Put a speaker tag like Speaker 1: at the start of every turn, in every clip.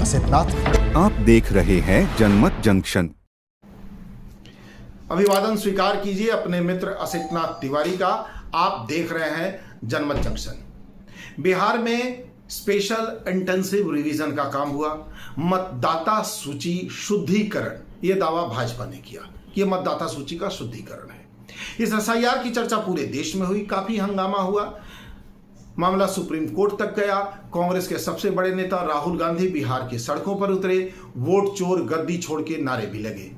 Speaker 1: असितनाथ।
Speaker 2: आप देख रहे हैं जनमत जंक्शन।
Speaker 3: अभिवादन स्वीकार कीजिए अपने मित्र असितनाथ तिवारी का। आप देख रहे हैं जनमत जंक्शन। बिहार में स्पेशल इंटेंसिव रिवीजन का काम हुआ। मतदाता सूची शुद्धिकरण, यह दावा भाजपा ने किया। यह मतदाता सूची का शुद्धिकरण है। इस एसआईआर की चर्चा पूरे देश में हुई, काफी हंगामा हुआ। मामला सुप्रीम कोर्ट तक गया। कांग्रेस के सबसे बड़े नेता राहुल गांधी बिहार की सड़कों पर उतरे। वोट चोर गद्दी छोड़ के नारे भी लगे।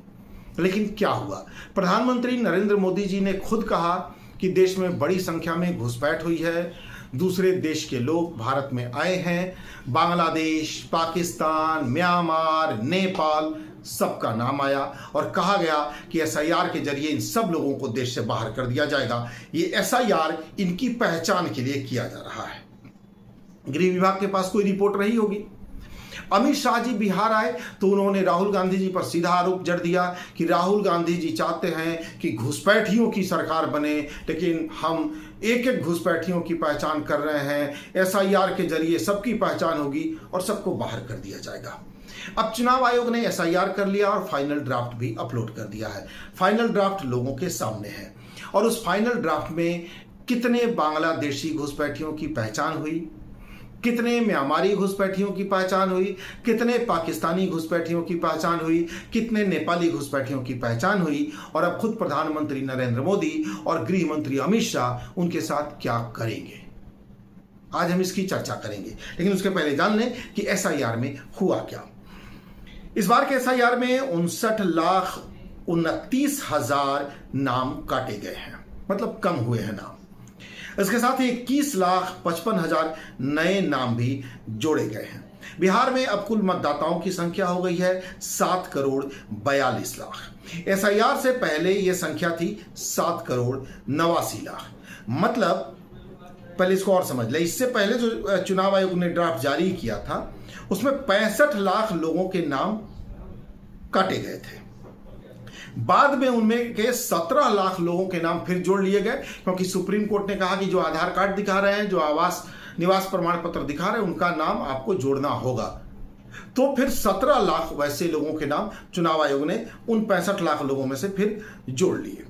Speaker 3: लेकिन क्या हुआ? प्रधानमंत्री नरेंद्र मोदी जी ने खुद कहा कि देश में बड़ी संख्या में घुसपैठ हुई है, दूसरे देश के लोग भारत में आए हैं। बांग्लादेश, पाकिस्तान, म्यांमार, नेपाल, सबका नाम आया और कहा गया कि एसआईआर के जरिए इन सब लोगों को देश से बाहर कर दिया जाएगा। ये एसआईआर इनकी पहचान के लिए किया जा रहा है। गृह विभाग के पास कोई रिपोर्ट रही होगी। अमित शाह जी बिहार आए तो उन्होंने राहुल गांधी जी पर सीधा आरोप जड़ दिया कि राहुल गांधी जी चाहते हैं कि घुसपैठियों की सरकार बने, लेकिन हम एक एक घुसपैठियों की पहचान कर रहे हैं। एसआईआर के जरिए सबकी पहचान होगी और सबको बाहर कर दिया जाएगा। अब चुनाव आयोग ने एसआईआर कर लिया और फाइनल ड्राफ्ट भी अपलोड कर दिया है। फाइनल ड्राफ्ट लोगों के सामने है और उस फाइनल ड्राफ्ट में कितने बांग्लादेशी घुसपैठियों की पहचान हुई, कितने म्यांमारी घुसपैठियों की पहचान हुई, कितने पाकिस्तानी घुसपैठियों की पहचान हुई, कितने नेपाली घुसपैठियों की पहचान हुई और अब खुद प्रधानमंत्री नरेंद्र मोदी और गृह मंत्री अमित शाह उनके साथ क्या करेंगे, आज हम इसकी चर्चा करेंगे। लेकिन उसके पहले जान लें कि एसआईआर में हुआ क्या। इस बार के एसआईआर में 59,29,000 नाम काटे गए हैं, मतलब कम हुए हैं नाम। इसके साथ ही 21,55,000 नए नाम भी जोड़े गए हैं। बिहार में अब कुल मतदाताओं की संख्या हो गई है 7,42,00,000। एसआईआर से पहले यह संख्या थी 7,89,00,000। मतलब पहले इसको और समझ ले, इससे पहले जो चुनाव आयोग ने ड्राफ्ट जारी किया था उसमें 65 लाख लोगों के नाम काटे गए थे। बाद में उनमें के 17 लाख लोगों के नाम फिर जोड़ लिए गए, क्योंकि सुप्रीम कोर्ट ने कहा कि जो आधार कार्ड दिखा रहे हैं, जो आवास निवास प्रमाण पत्र दिखा रहे हैं, उनका नाम आपको जोड़ना होगा। तो फिर 17 लाख वैसे लोगों के नाम चुनाव आयोग ने उन 65 लाख लोगों में से फिर जोड़ लिए।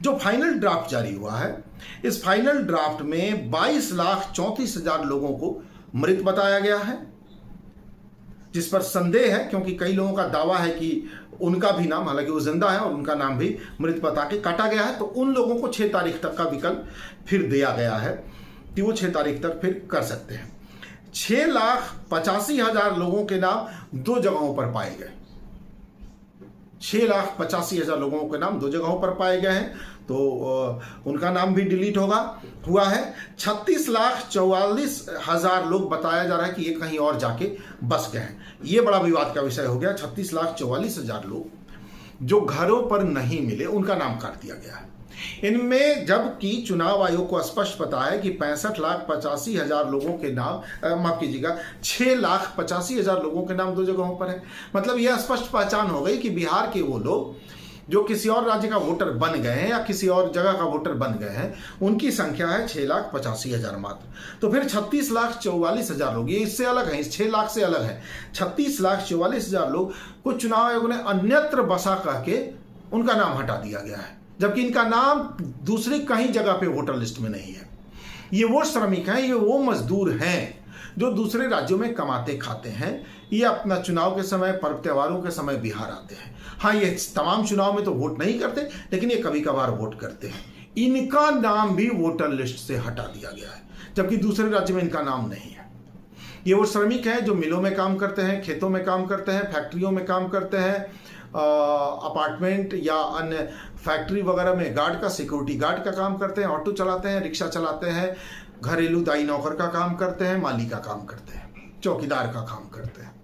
Speaker 3: जो फाइनल ड्राफ्ट जारी हुआ है, इस फाइनल ड्राफ्ट में 22,34,000 लोगों को मृत बताया गया है, जिस पर संदेह है, क्योंकि कई लोगों का दावा है कि उनका भी नाम, हालांकि वो जिंदा है और उनका नाम भी मृत बता के काटा गया है। तो उन लोगों को 6 तारीख तक का विकल्प फिर दिया गया है कि वो 6 तारीख तक फिर कर सकते हैं। 6,85,000 लोगों के नाम 2 जगहों पर पाए गए। 6,85,000 लोगों के नाम 2 जगहों पर पाए गए हैं, तो उनका नाम भी डिलीट हुआ है। 36,44,000 लोग बताया जा रहा है कि ये कहीं और जाके बस गए हैं। ये बड़ा विवाद का विषय हो गया। 36,44,000 लोग जो घरों पर नहीं मिले, उनका नाम काट दिया गया है इनमें, जबकि चुनाव आयोग को स्पष्ट पता है कि 65,85,000 लोगों के नाम, माफ कीजिएगा, 6,85,000 लोगों के नाम 2 जगहों पर है। मतलब यह स्पष्ट पहचान हो गई कि बिहार के वो लोग जो किसी और राज्य का वोटर बन गए हैं या किसी और जगह का वोटर बन गए हैं, उनकी संख्या है 6,85,000 मात्र। तो फिर 36,44,000 लोग, ये इससे अलग है, इस 6 लाख से अलग है। 36,44,000 लोग को चुनाव आयोग ने अन्यत्र बसा करके उनका नाम हटा दिया गया है, जबकि इनका नाम दूसरी कहीं जगह पे वोटर लिस्ट में नहीं है। ये वो श्रमिक हैं, ये वो मजदूर हैं जो दूसरे राज्यों में कमाते खाते हैं। ये अपना चुनाव के समय, पर्व त्योहारों के समय बिहार आते हैं। हाँ, ये तमाम चुनाव में तो वोट नहीं करते, लेकिन ये कभी कभार वोट करते हैं। इनका नाम भी वोटर लिस्ट से हटा दिया गया है, जबकि दूसरे राज्य में इनका नाम नहीं है। ये वो श्रमिक हैं जो मिलों में काम करते हैं, खेतों में काम करते हैं, फैक्ट्रियों में काम करते हैं, अपार्टमेंट या अन्य फैक्ट्री वगैरह में गार्ड का, सिक्योरिटी गार्ड का काम करते हैं, ऑटो चलाते हैं, रिक्शा चलाते हैं, घरेलू दाई नौकर का काम करते हैं, माली का काम करते हैं, चौकीदार का काम करते हैं।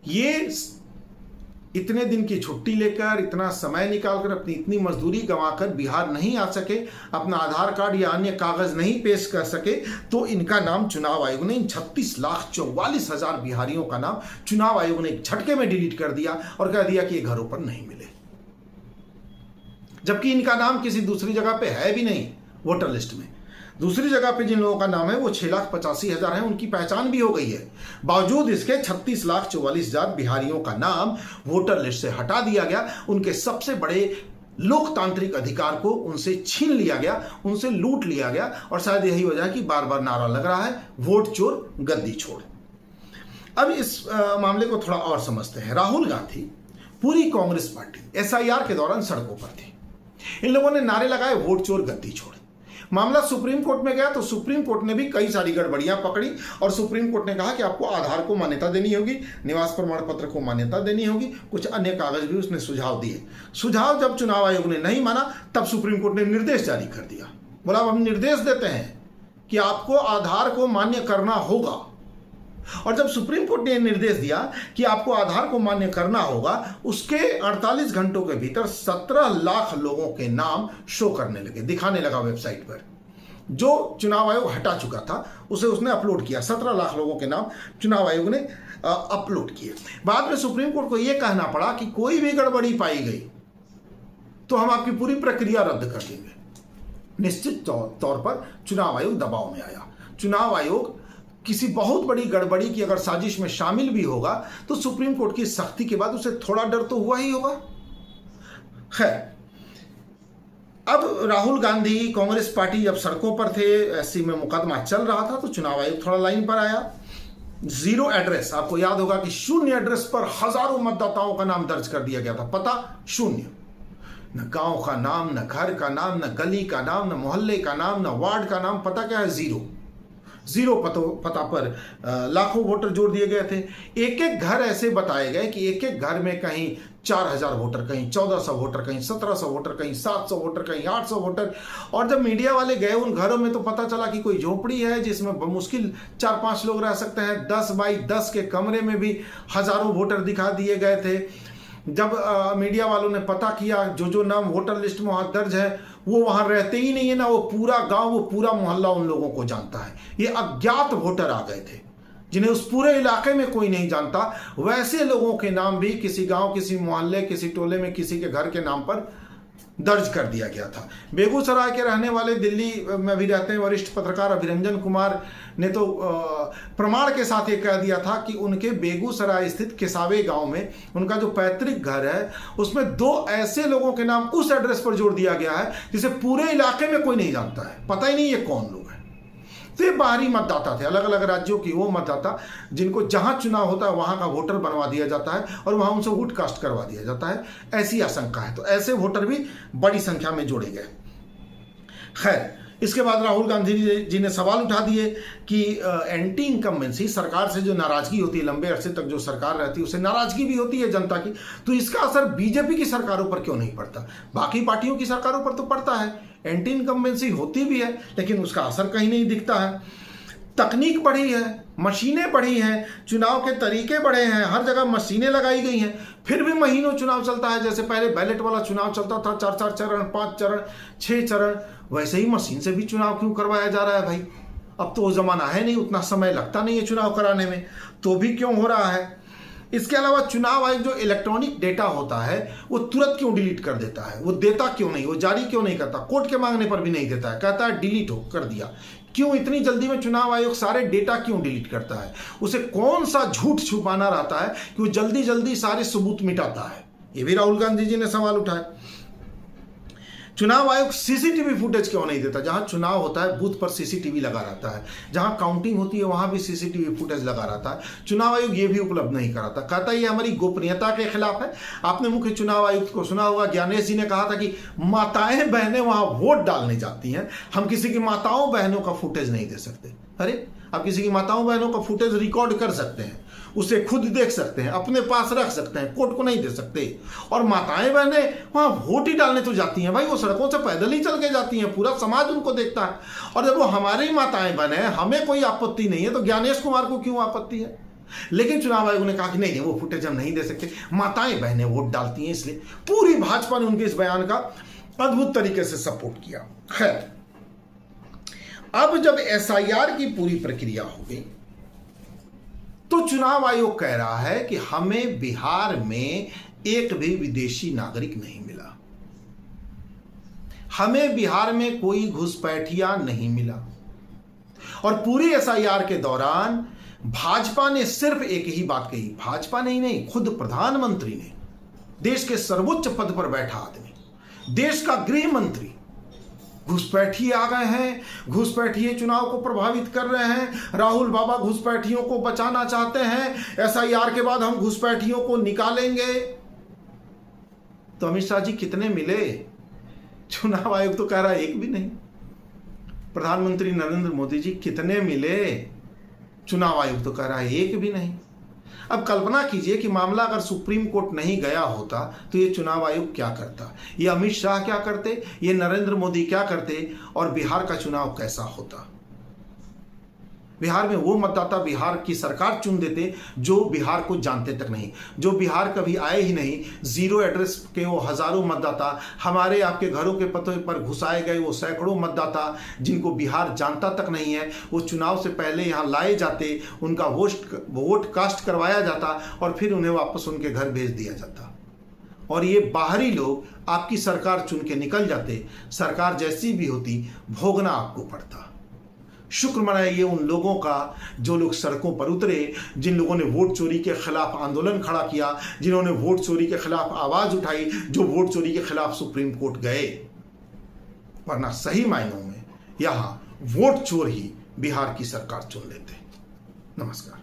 Speaker 3: ये इतने दिन की छुट्टी लेकर, इतना समय निकालकर, अपनी इतनी मजदूरी गंवाकर बिहार नहीं आ सके, अपना आधार कार्ड या अन्य कागज नहीं पेश कर सके, तो इनका नाम चुनाव आयोग ने, इन 36,44,000 बिहारियों का नाम चुनाव आयोग ने एक झटके में डिलीट कर दिया और कह दिया कि ये घरों पर नहीं मिले, जबकि इनका नाम किसी दूसरी जगह पे है भी नहीं वोटर लिस्ट में। दूसरी जगह पे जिन लोगों का नाम है वो 6,85,000 है, उनकी पहचान भी हो गई है। बावजूद इसके 36,44,000 बिहारियों का नाम वोटर लिस्ट से हटा दिया गया। उनके सबसे बड़े लोकतांत्रिक अधिकार को उनसे छीन लिया गया, उनसे लूट लिया गया। और शायद यही वजह है कि बार बार नारा लग रहा है, वोट चोर गद्दी छोड़। अब इस मामले को थोड़ा और समझते हैं। राहुल गांधी, पूरी कांग्रेस पार्टी एसआईआर के दौरान सड़कों पर थी। इन लोगों ने नारे लगाए, वोट चोर गद्दी छोड़। मामला सुप्रीम कोर्ट में गया तो सुप्रीम कोर्ट ने भी कई सारी गड़बड़ियां पकड़ी और सुप्रीम कोर्ट ने कहा कि आपको आधार को मान्यता देनी होगी, निवास प्रमाण पत्र को मान्यता देनी होगी, कुछ अन्य कागज भी उसने सुझाव दिए। सुझाव जब चुनाव आयोग ने नहीं माना तब सुप्रीम कोर्ट ने निर्देश जारी कर दिया। बोला अब हम निर्देश देते हैं कि आपको आधार को मान्य करना होगा। और जब सुप्रीम कोर्ट ने निर्देश दिया कि आपको आधार को मान्य करना होगा, उसके 48 घंटों के भीतर 17 लाख लोगों के नाम शो करने लगे, दिखाने लगा वेबसाइट पर। जो चुनाव आयोग हटा चुका था उसे उसने अपलोड किया। 17 लाख लोगों के नाम चुनाव आयोग ने अपलोड किए। बाद में सुप्रीम कोर्ट को यह कहना पड़ा कि कोई भी गड़बड़ी पाई गई तो हम आपकी पूरी प्रक्रिया रद्द कर देंगे। निश्चित तौर पर चुनाव आयोग दबाव में आया। चुनाव आयोग किसी बहुत बड़ी गड़बड़ी की अगर साजिश में शामिल भी होगा तो सुप्रीम कोर्ट की सख्ती के बाद उसे थोड़ा डर तो हुआ ही होगा। खैर, अब राहुल गांधी कांग्रेस पार्टी जब सड़कों पर थे, एससी में मुकदमा चल रहा था, तो चुनाव आयोग थोड़ा लाइन पर आया। जीरो एड्रेस, आपको याद होगा कि शून्य एड्रेस पर हजारों मतदाताओं का नाम दर्ज कर दिया गया था। पता शून्य, न गांव का नाम, न घर का नाम, न गली का नाम, न मोहल्ले का नाम, न वार्ड का नाम, पता क्या है? जीरो पता पर लाखों वोटर जोड़ दिए गए थे। एक एक घर ऐसे बताए गए कि एक एक घर में कहीं 4,000 वोटर, कहीं 1,400 वोटर, कहीं 1,700 वोटर, कहीं 700 वोटर, कहीं 800 वोटर। और जब मीडिया वाले गए उन घरों में तो पता चला कि कोई झोपड़ी है जिसमें मुश्किल 4-5 लोग रह सकते हैं। 10 बाई 10 के कमरे में भी हजारों वोटर दिखा दिए गए थे। जब मीडिया वालों ने पता किया जो नाम वोटर लिस्ट में वहां दर्ज है वो वहां रहते ही नहीं है ना, वो पूरा गांव, वो पूरा मोहल्ला उन लोगों को जानता है। ये अज्ञात वोटर आ गए थे जिन्हें उस पूरे इलाके में कोई नहीं जानता। वैसे लोगों के नाम भी किसी गांव, किसी मोहल्ले, किसी टोले में किसी के घर के नाम पर दर्ज कर दिया गया था। बेगूसराय के रहने वाले, दिल्ली में भी रहते हैं, वरिष्ठ पत्रकार अभिरंजन कुमार ने तो प्रमाण के साथ ये कह दिया था कि उनके बेगूसराय स्थित किसावे गांव में उनका जो पैतृक घर है उसमें 2 ऐसे लोगों के नाम उस एड्रेस पर जोड़ दिया गया है जिसे पूरे इलाके में कोई नहीं जानता है, पता ही नहीं ये कौन लोग हैं। तो ये बाहरी मतदाता थे, अलग अलग राज्यों की वो मतदाता जिनको जहां चुनाव होता है वहां का वोटर बनवा दिया जाता है और वहां उनसे वोट कास्ट करवा दिया जाता है, ऐसी आशंका है। तो ऐसे वोटर भी बड़ी संख्या में जोड़े गए। खैर, इसके बाद राहुल गांधी जी ने सवाल उठा दिए कि एंटी इनकम्बेंसी, सरकार से जो नाराजगी होती है, लंबे अरसे तक जो सरकार रहती है उससे नाराजगी भी होती है जनता की, तो इसका असर बीजेपी की सरकारों पर क्यों नहीं पड़ता? बाकी पार्टियों की सरकारों पर तो पड़ता है, एंटी इनकम्बेंसी होती भी है, लेकिन उसका असर कहीं नहीं दिखता है। तकनीक बढ़ी है, मशीनें बढ़ी हैं, चुनाव के तरीके बढ़े हैं, हर जगह मशीनें लगाई गई हैं, फिर भी महीनों चुनाव चलता है। जैसे पहले बैलेट वाला चुनाव चलता था, 4-4 चरण, 5 चरण, 6 चरण, वैसे ही मशीन से भी चुनाव क्यों करवाया जा रहा है भाई? अब तो वो जमाना है नहीं, उतना समय लगता नहीं है चुनाव कराने में, तो भी क्यों हो रहा है? इसके अलावा चुनाव आयोग जो इलेक्ट्रॉनिक डेटा होता है वो तुरंत क्यों डिलीट कर देता है? वो देता क्यों नहीं, वो जारी क्यों नहीं करता? कोर्ट के मांगने पर भी नहीं देता है, कहता है डिलीट हो कर दिया। क्यों इतनी जल्दी में चुनाव आयोग सारे डेटा क्यों डिलीट करता है? उसे कौन सा झूठ छुपाना रहता है कि वो जल्दी जल्दी सारे सबूत मिटाता है? ये भी राहुल गांधी जी ने सवाल उठाया। चुनाव आयोग सीसीटीवी फुटेज क्यों नहीं देता? जहां चुनाव होता है बूथ पर सीसीटीवी लगा रहता है, जहां काउंटिंग होती है वहां भी सीसीटीवी फुटेज लगा रहता है, चुनाव आयोग ये भी उपलब्ध नहीं कराता। कहता है ये हमारी गोपनीयता के खिलाफ है। आपने मुख्य चुनाव आयुक्त को सुना होगा, ज्ञानेश जी ने कहा था कि माताएं बहनें वहां वोट डालने जाती हैं, हम किसी की माताओं बहनों का फुटेज नहीं दे सकते। अरे, आप किसी की माताओं बहनों का फुटेज रिकॉर्ड कर सकते हैं, उसे खुद देख सकते हैं, अपने पास रख सकते हैं, कोर्ट को नहीं दे सकते। और माताएं बहनें वहां वोट ही डालने तो जाती हैं भाई, वो सड़कों से पैदल ही चल के जाती हैं, पूरा समाज उनको देखता है। और जब वो हमारी माताएं बहनें, हमें कोई आपत्ति नहीं है, तो ज्ञानेश कुमार को क्यों आपत्ति है? लेकिन चुनाव आयोग ने कहा कि नहीं, वो फुटेज हम नहीं दे सकते, माताएं बहनें वोट डालती हैं, इसलिए पूरी भाजपा ने उनके इस बयान का अद्भुत तरीके से सपोर्ट किया। खैर, अब जब एसआईआर की पूरी प्रक्रिया हो गई तो चुनाव आयोग कह रहा है कि हमें बिहार में एक भी विदेशी नागरिक नहीं मिला। हमें बिहार में कोई घुसपैठिया नहीं मिला। और पूरी एसआईआर के दौरान भाजपा ने सिर्फ एक ही बात कही, भाजपा नहीं, खुद प्रधानमंत्री ने, देश के सर्वोच्च पद पर बैठा आदमी, देश का गृह मंत्री, घुसपैठिए आ गए हैं, घुसपैठिए चुनाव को प्रभावित कर रहे हैं, राहुल बाबा घुसपैठियों को बचाना चाहते हैं, एसआईआर के बाद हम घुसपैठियों को निकालेंगे। तो अमित शाह जी कितने मिले? चुनाव आयोग तो कह रहा है एक भी नहीं। प्रधानमंत्री नरेंद्र मोदी जी कितने मिले? चुनाव आयोग तो कह रहा है एक भी नहीं। अब कल्पना कीजिए कि मामला अगर सुप्रीम कोर्ट नहीं गया होता तो ये चुनाव आयोग क्या करता, ये अमित शाह क्या करते, ये नरेंद्र मोदी क्या करते, और बिहार का चुनाव कैसा होता। बिहार में वो मतदाता बिहार की सरकार चुन देते जो बिहार को जानते तक नहीं, जो बिहार कभी आए ही नहीं। जीरो एड्रेस के वो हजारों मतदाता, हमारे आपके घरों के पते पर घुसाए गए वो सैकड़ों मतदाता जिनको बिहार जानता तक नहीं है, वो चुनाव से पहले यहाँ लाए जाते, उनका वोट कास्ट करवाया जाता और फिर उन्हें वापस उनके घर भेज दिया जाता। और ये बाहरी लोग आपकी सरकार चुन के निकल जाते। सरकार जैसी भी होती भोगना आपको पड़ता। शुक्र मनाइए उन लोगों का जो लोग सड़कों पर उतरे, जिन लोगों ने वोट चोरी के खिलाफ आंदोलन खड़ा किया, जिन्होंने वोट चोरी के खिलाफ आवाज उठाई, जो वोट चोरी के खिलाफ सुप्रीम कोर्ट गए। वरना सही मायनों में यहां वोट चोर ही बिहार की सरकार चुन लेते। नमस्कार।